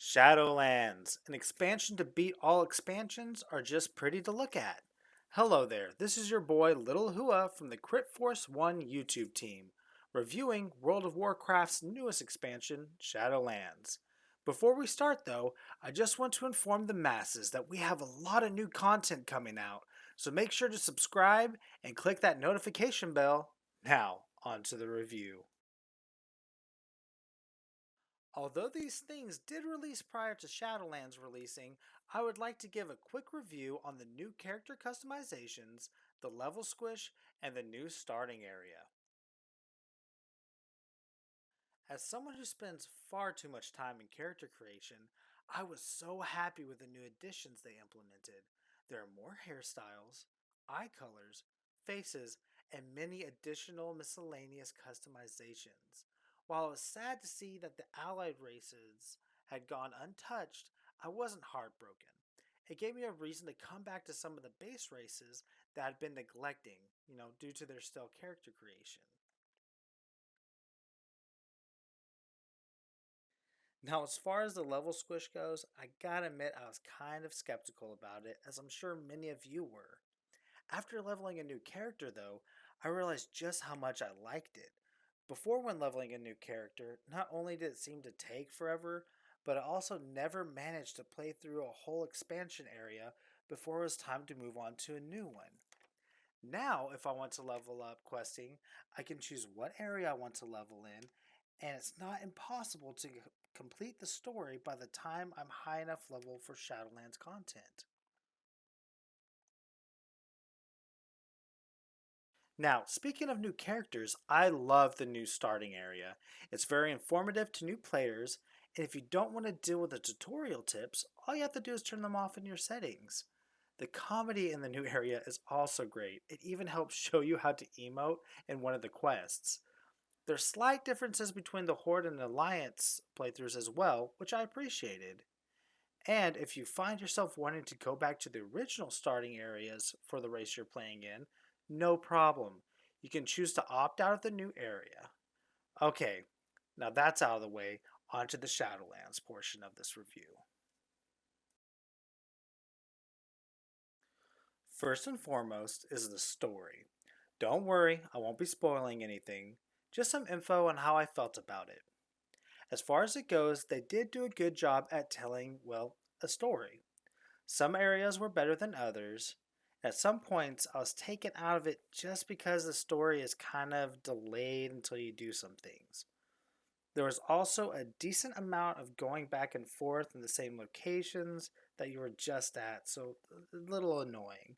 Shadowlands, an expansion to beat all expansions, are just pretty to look at. Hello there, this is your boy LittleHooah from the CritForce 1 YouTube team, reviewing World of Warcraft's newest expansion, Shadowlands. Before we start though, I just want to inform the masses that we have a lot of new content coming out, so make sure to subscribe and click that notification bell. Now, on to the review. Although these things did release prior to Shadowlands releasing, I would like to give a quick review on the new character customizations, the level squish, and the new starting area. As someone who spends far too much time in character creation, I was so happy with the new additions they implemented. There are more hairstyles, eye colors, faces, and many additional miscellaneous customizations. While I was sad to see that the allied races had gone untouched, I wasn't heartbroken. It gave me a reason to come back to some of the base races that I'd been neglecting, due to their still character creation. Now, as far as the level squish goes, I gotta admit I was kind of skeptical about it, as I'm sure many of you were. After leveling a new character, though, I realized just how much I liked it. Before, when leveling a new character, not only did it seem to take forever, but I also never managed to play through a whole expansion area before it was time to move on to a new one. Now, if I want to level up questing, I can choose what area I want to level in, and it's not impossible to complete the story by the time I'm high enough level for Shadowlands content. Now, speaking of new characters, I love the new starting area. It's very informative to new players, and if you don't want to deal with the tutorial tips, all you have to do is turn them off in your settings. The comedy in the new area is also great. It even helps show you how to emote in one of the quests. There's slight differences between the Horde and Alliance playthroughs as well, which I appreciated. And if you find yourself wanting to go back to the original starting areas for the race you're playing in, no problem. You can choose to opt out of the new area. Okay, now that's out of the way, onto the Shadowlands portion of this review. First and foremost is the story. Don't worry, I won't be spoiling anything, just some info on how I felt about it. As far as it goes, they did do a good job at telling, well, a story. Some areas were better than others. At some points, I was taken out of it just because the story is kind of delayed until you do some things. There was also a decent amount of going back and forth in the same locations that you were just at, so a little annoying.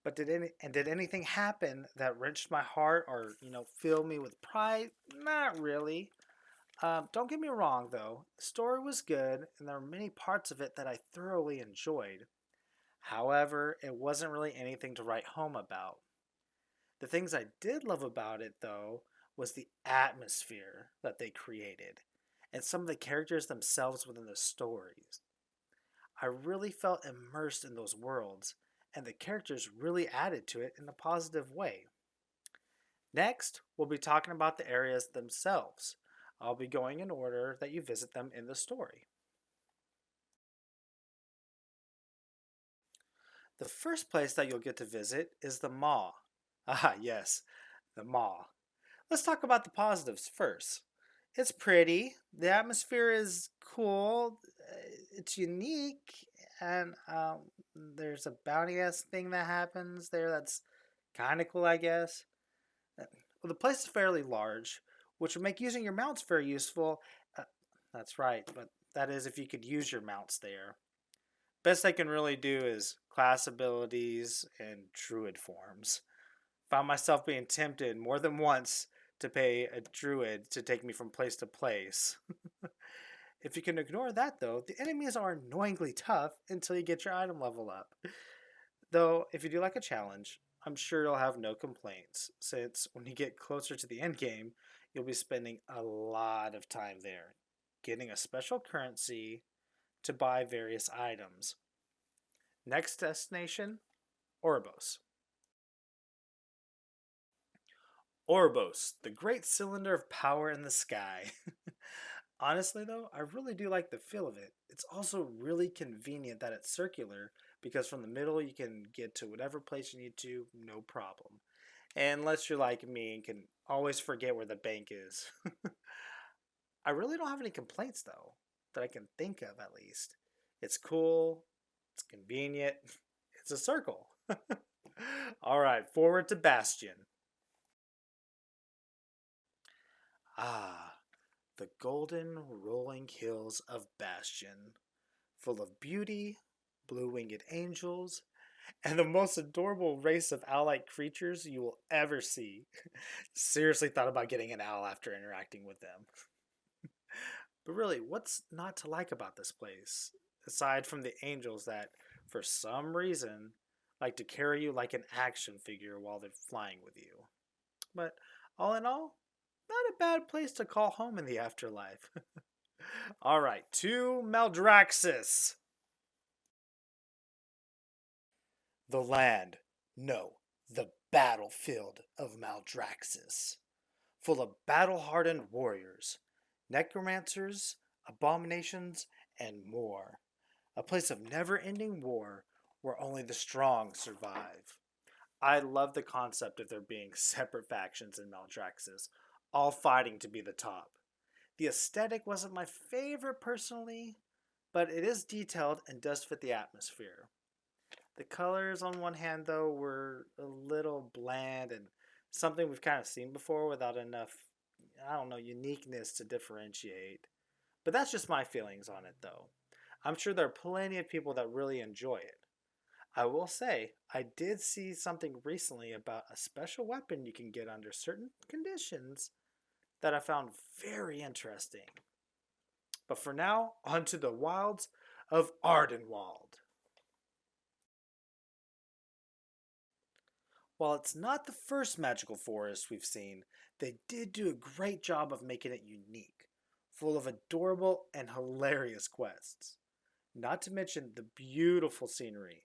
But did anything happen that wrenched my heart or filled me with pride? Not really. Don't get me wrong though, the story was good and there were many parts of it that I thoroughly enjoyed. However, it wasn't really anything to write home about. The things I did love about it, though, was the atmosphere that they created and some of the characters themselves within the stories. I really felt immersed in those worlds, and the characters really added to it in a positive way. Next, we'll be talking about the areas themselves. I'll be going in order that you visit them in the story. The first place that you'll get to visit is the Maw. Ah, yes, the Maw. Let's talk about the positives first. It's pretty, the atmosphere is cool, it's unique, and there's a bounty ass thing that happens there that's kind of cool, I guess. Well, the place is fairly large, which would make using your mounts very useful. Uh, that's right, but that is if you could use your mounts there. Best I can really do is class abilities and druid forms. Found myself being tempted more than once to pay a druid to take me from place to place. If you can ignore that though, the enemies are annoyingly tough until you get your item level up. Though, if you do like a challenge, I'm sure you'll have no complaints, since when you get closer to the end game, you'll be spending a lot of time there, getting a special currency to buy various items. Next destination, Oribos. Oribos, the great cylinder of power in the sky. Honestly, though, I really do like the feel of it. It's also really convenient that it's circular because from the middle you can get to whatever place you need to, no problem. Unless you're like me and can always forget where the bank is. I really don't have any complaints though, that I can think of at least. It's cool, it's convenient, it's a circle. All right, forward to Bastion. Ah, the golden rolling hills of Bastion, full of beauty, blue winged angels, and the most adorable race of owl like creatures you will ever see. Seriously thought about getting an owl after interacting with them. But really, what's not to like about this place? Aside from the angels that, for some reason, like to carry you like an action figure while they're flying with you. But all in all, not a bad place to call home in the afterlife. All right, to Maldraxxus. The land, no, the battlefield of Maldraxxus, full of battle hardened warriors, necromancers, abominations, and more. A place of never ending war where only the strong survive. I love the concept of there being separate factions in Maldraxxus, all fighting to be the top. The aesthetic wasn't my favorite personally, but it is detailed and does fit the atmosphere. The colors, on one hand, though, were a little bland and something we've kind of seen before without enough, I don't know, uniqueness to differentiate. But that's just my feelings on it, though. I'm sure there are plenty of people that really enjoy it. I will say, I did see something recently about a special weapon you can get under certain conditions that I found very interesting. But for now, onto the wilds of Ardenwald. While it's not the first magical forest we've seen, they did do a great job of making it unique, full of adorable and hilarious quests. Not to mention the beautiful scenery.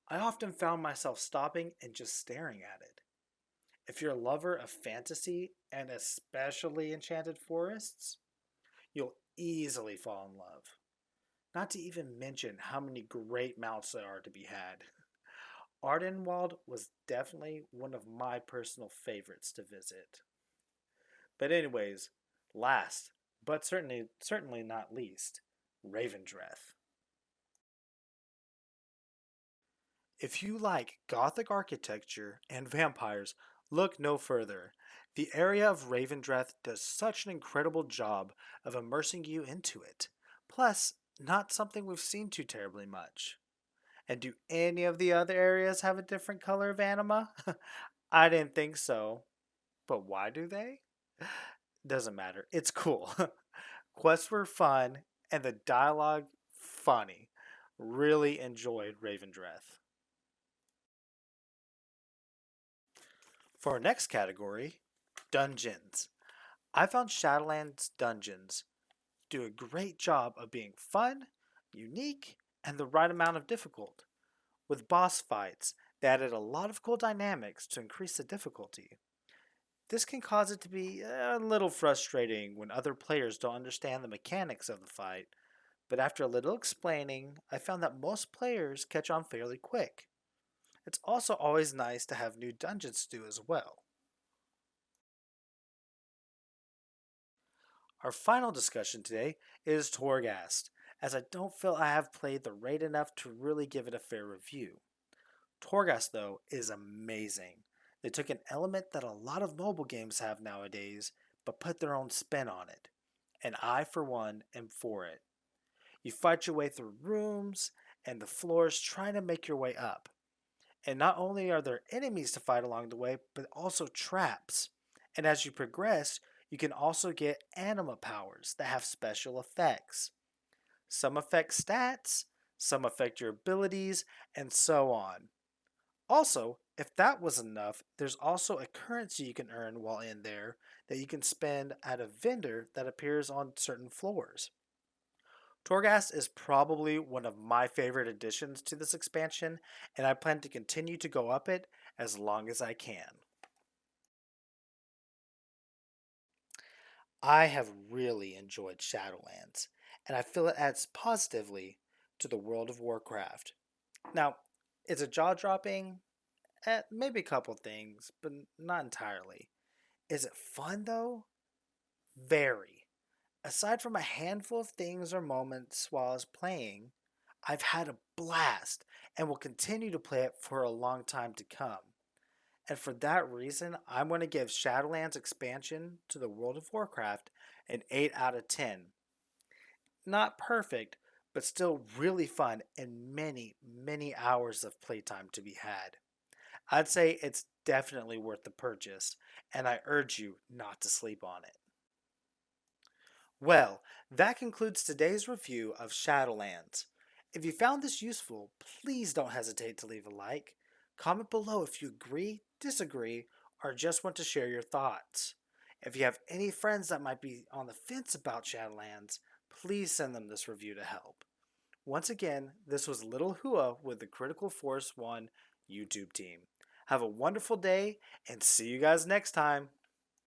I often found myself stopping and just staring at it. If you're a lover of fantasy and especially enchanted forests, you'll easily fall in love. Not to even mention how many great mounts there are to be had. Ardenwald was definitely one of my personal favorites to visit. But anyways, last, but certainly not least, Ravendreth. If you like gothic architecture and vampires, look no further. The area of Ravendreth does such an incredible job of immersing you into it. Plus, not something we've seen too terribly much. And do any of the other areas have a different color of anima? I didn't think so. But why do they? Doesn't matter. It's cool. Quests were fun and the dialogue funny. Really enjoyed Ravendreth. For our next category, dungeons. I found Shadowlands dungeons do a great job of being fun, unique, and the right amount of difficult. With boss fights, they added a lot of cool dynamics to increase the difficulty. This can cause it to be a little frustrating when other players don't understand the mechanics of the fight, but after a little explaining, I found that most players catch on fairly quick. It's also always nice to have new dungeons to do as well. Our final discussion today is Torghast, as I don't feel I have played the raid enough to really give it a fair review. Torghast, though, is amazing. They took an element that a lot of mobile games have nowadays, but put their own spin on it. And I, for one, am for it. You fight your way through rooms and the floors trying to make your way up. And not only are there enemies to fight along the way, but also traps. And as you progress, you can also get anima powers that have special effects. Some affect stats, some affect your abilities, and so on. Also, if that was enough, there's also a currency you can earn while in there that you can spend at a vendor that appears on certain floors. Torghast is probably one of my favorite additions to this expansion, and I plan to continue to go up it as long as I can. I have really enjoyed Shadowlands, and I feel it adds positively to the World of Warcraft. Now, is it jaw dropping? Maybe a couple things, but not entirely. Is it fun though? Very. Aside from a handful of things or moments while I was playing, I've had a blast and will continue to play it for a long time to come. And for that reason, I'm going to give Shadowlands expansion to the World of Warcraft an 8 out of 10. Not perfect, but still really fun and many, many hours of playtime to be had. I'd say it's definitely worth the purchase, and I urge you not to sleep on it. Well, that concludes today's review of Shadowlands. If you found this useful, please don't hesitate to leave a like. Comment below if you agree, disagree, or just want to share your thoughts. If you have any friends that might be on the fence about Shadowlands, please send them this review to help. Once again, this was LittleHooah with the Critical Force 1 YouTube team. Have a wonderful day and see you guys next time.